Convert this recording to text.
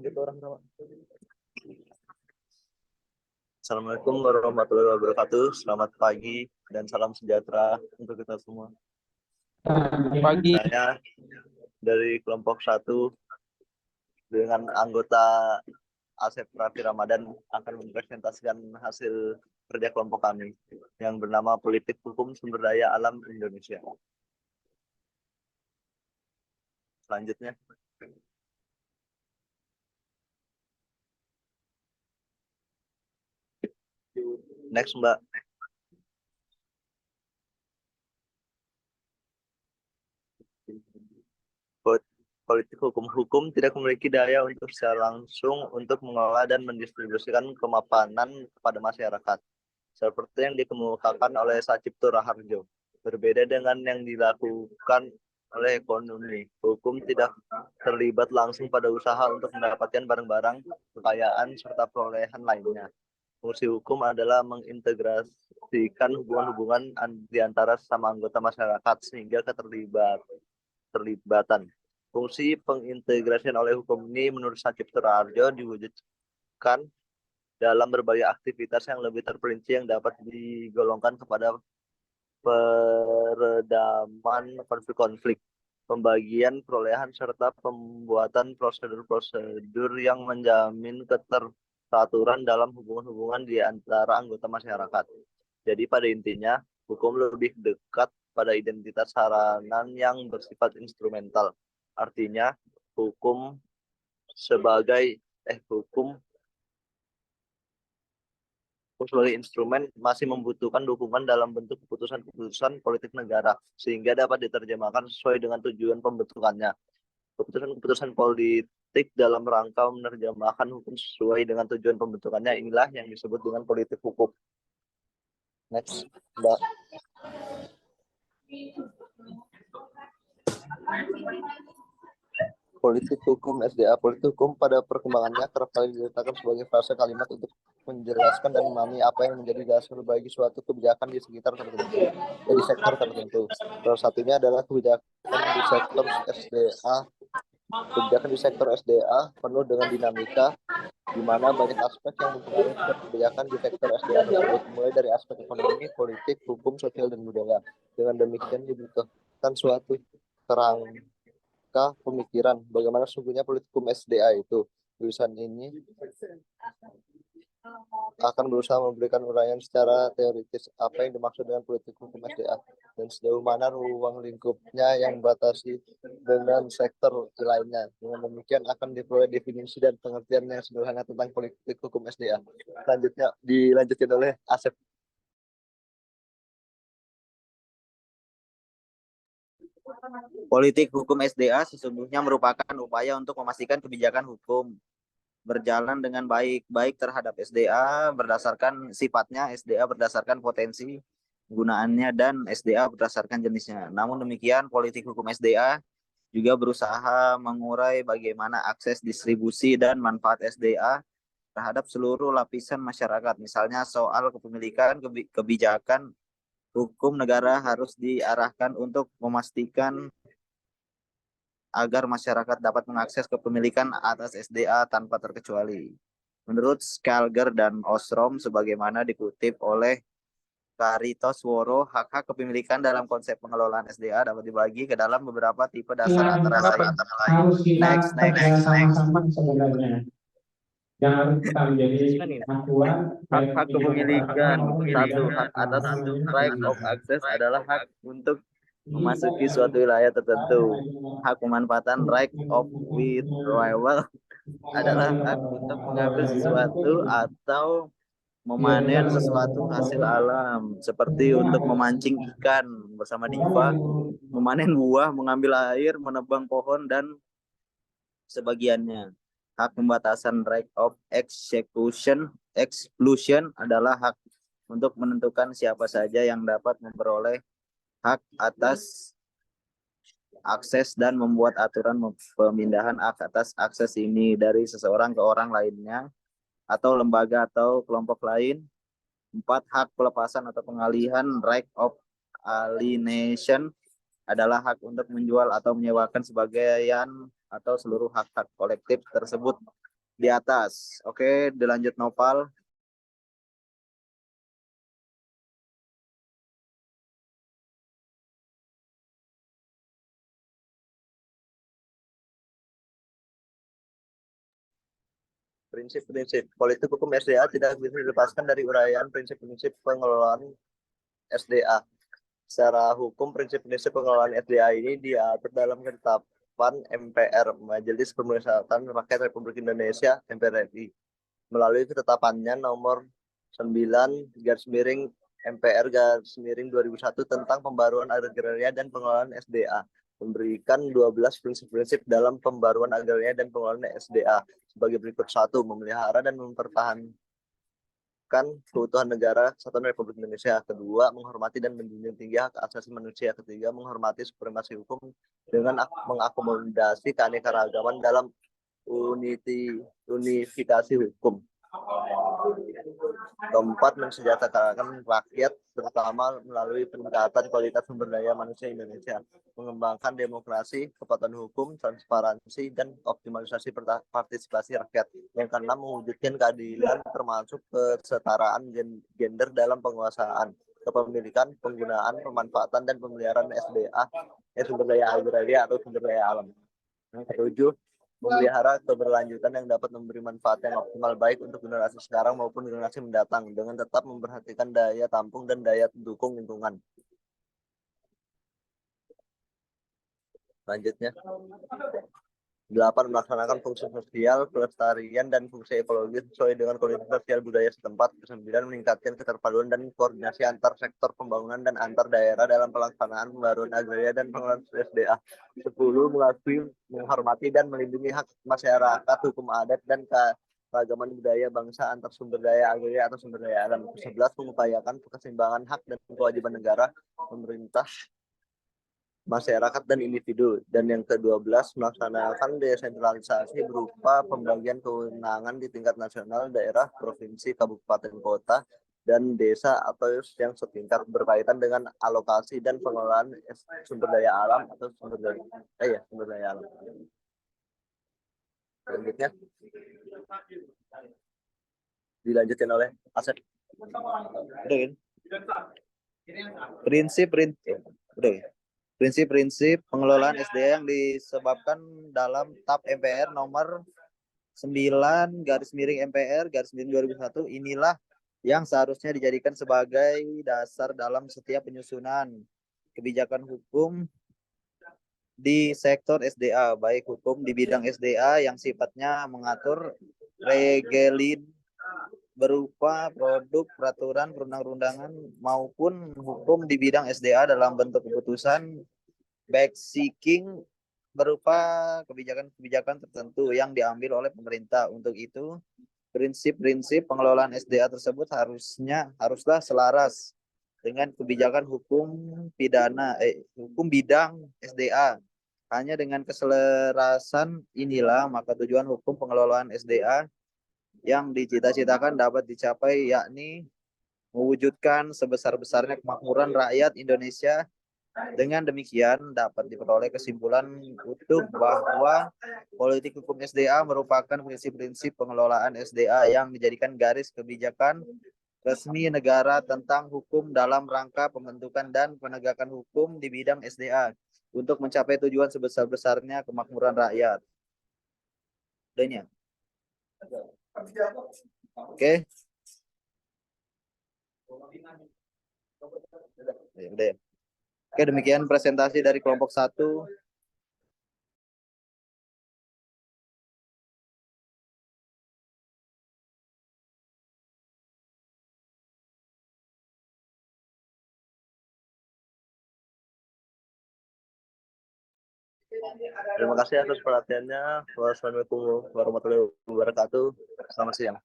Gitu orang sama. Assalamualaikum warahmatullahi wabarakatuh. Selamat pagi dan salam sejahtera untuk kita semua. Pagi. Saya dari kelompok 1 dengan anggota Asep Raffi Ramadan akan mempresentasikan hasil kerja kelompok kami yang bernama Politik Hukum Sumber Daya Alam Indonesia. Selanjutnya. Next, Mbak. Politik hukum tidak memiliki daya untuk secara langsung untuk mengelola dan mendistribusikan kemapanan kepada masyarakat, seperti yang dikemukakan oleh Sacipto Raharjo. Berbeda dengan yang dilakukan oleh ekonomi, hukum tidak terlibat langsung pada usaha untuk mendapatkan barang-barang, kekayaan, serta perolehan lainnya. Fungsi hukum adalah mengintegrasikan hubungan-hubungan di antara sesama anggota masyarakat sehingga keterlibatan. Fungsi pengintegrasian oleh hukum ini menurut Sacipto Raharjo diwujudkan dalam berbagai aktivitas yang lebih terperinci yang dapat digolongkan kepada peredaman konflik-konflik, pembagian perolehan, serta pembuatan prosedur-prosedur yang menjamin keteraturan dalam hubungan-hubungan di antara anggota masyarakat. Jadi pada intinya, hukum lebih dekat pada identitas saranan yang bersifat instrumental. Artinya, hukum sebagai instrumen masih membutuhkan dukungan dalam bentuk keputusan-keputusan politik negara, sehingga dapat diterjemahkan sesuai dengan tujuan pembentukannya. Keputusan-keputusan politik dalam rangka menerjemahkan hukum sesuai dengan tujuan pembentukannya, inilah yang disebut dengan politik hukum. Next, Mbak. Politik hukum SDA. Politik hukum pada perkembangannya kerap kali diletakkan sebagai frase kalimat untuk menjelaskan dan memahami apa yang menjadi dasar bagi suatu kebijakan di sekitar tertentu, di sektor tertentu. Salah satunya adalah kebijakan di sektor SDA. Kebijakan di sektor SDA penuh dengan dinamika, di mana banyak aspek yang mempengaruhi kebijakan di sektor SDA tersebut, mulai dari aspek ekonomi, politik, hukum, sosial, dan budaya. Dengan demikian dibutuhkan suatu kerangka pemikiran bagaimana sesungguhnya politik hukum SDA itu. Tulisan ini akan berusaha memberikan uraian secara teoritis apa yang dimaksud dengan politik hukum SDA dan sejauh mana ruang lingkupnya yang batasi dengan sektor lainnya. Dengan demikian akan diperoleh definisi dan pengertian yang sederhana tentang politik hukum SDA. Selanjutnya dilanjutkan oleh Asep. Politik hukum SDA sesungguhnya merupakan upaya untuk memastikan kebijakan hukum berjalan dengan baik terhadap SDA berdasarkan sifatnya, SDA berdasarkan potensi penggunaannya, dan SDA berdasarkan jenisnya. Namun demikian, politik hukum SDA juga berusaha mengurai bagaimana akses distribusi dan manfaat SDA terhadap seluruh lapisan masyarakat. Misalnya soal kepemilikan kebijakan hukum negara harus diarahkan untuk memastikan agar masyarakat dapat mengakses kepemilikan atas SDA tanpa terkecuali. Menurut Skalger dan Osrom, sebagaimana dikutip oleh Karitosworo, hak-hak kepemilikan dalam konsep pengelolaan SDA dapat dibagi ke dalam beberapa tipe dasar antara lain. Harus kita sama-sama sebenarnya. Yang harus kita menjadi acuan. Hak-hak kepemilikan. 1. Hak atas right of access adalah hak untuk memasuki suatu wilayah tertentu. Hak pemanfaatan right of withdrawal adalah hak untuk mengambil sesuatu atau memanen sesuatu hasil alam, seperti untuk memancing ikan bersama Diva, memanen buah, mengambil air, menebang pohon, dan sebagiannya. Hak pembatasan right of exclusion adalah hak untuk menentukan siapa saja yang dapat memperoleh hak atas akses dan membuat aturan pemindahan hak atas akses ini dari seseorang ke orang lainnya atau lembaga atau kelompok lain. 4. Hak pelepasan atau pengalihan right of alienation adalah hak untuk menjual atau menyewakan sebagian atau seluruh hak-hak kolektif tersebut di atas. Oke, dilanjut Nopal. Prinsip-prinsip politik hukum SDA tidak bisa dilepaskan dari uraian prinsip-prinsip pengelolaan SDA. Secara hukum, prinsip-prinsip pengelolaan SDA ini diatur dalam ketetapan MPR, Majelis Permusyawaratan Rakyat Republik Indonesia (MPR RI), melalui ketetapannya nomor 9 MPR 2001 tentang pembaruan agraria dan pengelolaan SDA, memberikan 12 prinsip-prinsip dalam pembaruan agraria dan pengelolaan SDA sebagai berikut. 1. Memelihara dan mempertahankan keutuhan negara Kesatuan Republik Indonesia. 2. Menghormati dan menjunjung tinggi hak asasi manusia. 3. Menghormati supremasi hukum dengan mengakomodasi keanekaragaman dalam unifikasi hukum. 4. Mensejahterakan rakyat, terutama melalui peningkatan kualitas sumber daya manusia Indonesia, mengembangkan demokrasi, kepatuhan hukum, transparansi, dan optimalisasi partisipasi rakyat. Yang keenam, mewujudkan keadilan termasuk kesetaraan gender dalam penguasaan, kepemilikan, penggunaan, pemanfaatan, dan pemeliharaan SDA, sumber daya agraria atau sumber daya alam. Yang ketujuh, memelihara keberlanjutan yang dapat memberi manfaat yang optimal baik untuk generasi sekarang maupun generasi mendatang, dengan tetap memperhatikan daya tampung dan daya dukung lingkungan. Selanjutnya, 8. Melaksanakan fungsi sosial, pelestarian, dan fungsi ekologis sesuai dengan kondisi sosial budaya setempat. 9. Meningkatkan keterpaduan dan koordinasi antar sektor pembangunan dan antar daerah dalam pelaksanaan pembaruan agraria dan pengelolaan SDA. 10. Mengakui, menghormati, dan melindungi hak masyarakat, hukum adat, dan keragaman budaya bangsa antar sumber daya agraria atau sumber daya alam. 11. Mengupayakan keseimbangan hak dan kewajiban negara, pemerintah, masyarakat, dan individu. Dan yang ke-12, melaksanakan desentralisasi berupa pembagian kewenangan di tingkat nasional, daerah, provinsi, kabupaten, kota, dan desa atau yang setingkat, berkaitan dengan alokasi dan pengelolaan sumber daya alam atau sumber daya alam. Selanjutnya dilanjutkan oleh Asep. Prinsip-prinsip pengelolaan SDA yang disebabkan dalam TAP MPR nomor 9/MPR/2001 inilah yang seharusnya dijadikan sebagai dasar dalam setiap penyusunan kebijakan hukum di sektor SDA, baik hukum di bidang SDA yang sifatnya mengatur regelin berupa produk, peraturan, perundang-undangan, maupun hukum di bidang SDA dalam bentuk keputusan backseeking berupa kebijakan-kebijakan tertentu yang diambil oleh pemerintah. Untuk itu, prinsip-prinsip pengelolaan SDA tersebut haruslah selaras dengan kebijakan hukum bidang SDA. Hanya dengan keselarasan inilah maka tujuan hukum pengelolaan SDA yang dicita-citakan dapat dicapai, yakni mewujudkan sebesar-besarnya kemakmuran rakyat Indonesia. Dengan demikian dapat diperoleh kesimpulan utuh bahwa politik hukum SDA merupakan prinsip-prinsip pengelolaan SDA yang dijadikan garis kebijakan resmi negara tentang hukum dalam rangka pembentukan dan penegakan hukum di bidang SDA untuk mencapai tujuan sebesar-besarnya kemakmuran rakyat. Udahnya. Oke. Udah. Oke, demikian presentasi dari kelompok 1. Terima kasih atas perhatiannya. Wassalamualaikum warahmatullahi wabarakatuh. Selamat siang.